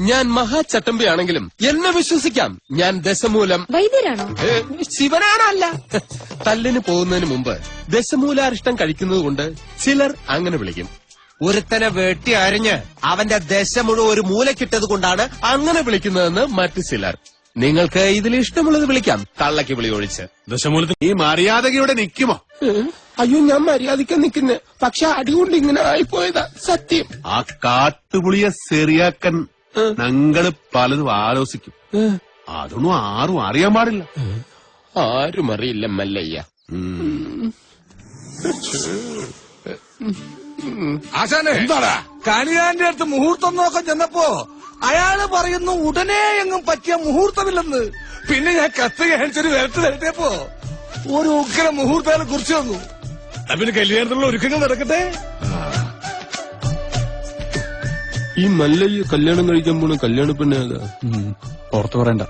ഞാൻ മഹാചട്ടമ്പിയാണെങ്കിലും എന്നെ വിശ്വസിക്കാം. ഞാൻ ദശമൂലം വൈദ്യരാണോ? ശിവനാണല്ല. തല്ലിന് പോകുന്നതിന് മുമ്പ് ദശമൂലാരിഷ്ടം കഴിക്കുന്നത് കൊണ്ട് ചിലർ അങ്ങനെ വിളിക്കും. ഒരുത്തനെ വെട്ടി അരിഞ്ഞ് അവന്റെ ദശ മുഴുവൻ ഒരു മൂലക്കിട്ടത് കൊണ്ടാണ് അങ്ങനെ വിളിക്കുന്നതെന്ന് മറ്റു ചിലർ. നിങ്ങൾക്ക് ഇതിൽ ഇഷ്ടമുള്ളത് വിളിക്കാം, തള്ളക്ക് വിളി ഒഴിച്ച്. ദശമൂലത്തിൽ ഈ മര്യാദകയോടെ നിൽക്കുമോ? അയ്യോ, ഞാൻ മര്യാദയ്ക്ക് നിൽക്കുന്നേ, പക്ഷെ അടികൊണ്ട് ഇങ്ങനെ ആയിപ്പോയതാ സത്യം. ആ കാട്ടുപുളിയെ ശരിയാക്കാൻ ഞങ്ങള് പലതും ആലോചിക്കും. അതൊന്നും ആരും അറിയാൻ പാടില്ല. ആരും അറിയില്ല മല്ലയ്യ. ആശാനെ, എന്താടാ കണിയാന്റെ അടുത്ത് മുഹൂർത്തം നോക്കാൻ ചെന്നപ്പോ അയാള് പറയുന്നു ഉടനെ എങ്ങും പറ്റിയ മുഹൂർത്തമില്ലെന്ന്. പിന്നെ ഞാൻ കത്ത് കാണിച്ചൊരു വരട്ട് തരട്ടേപ്പോ ഒരു ഉഗ്ര മുഹൂർത്തം കുറിച്ച് വന്നു. പിന്നെ കല്യാണത്തിലുള്ള ഒരുക്കങ്ങൾ നടക്കട്ടെ. ഈ മല്ലയ്യ കല്യാണം കഴിക്കാൻ പോണ കല്യാണ പെണ്ണ പുറത്തു പറയണ്ട.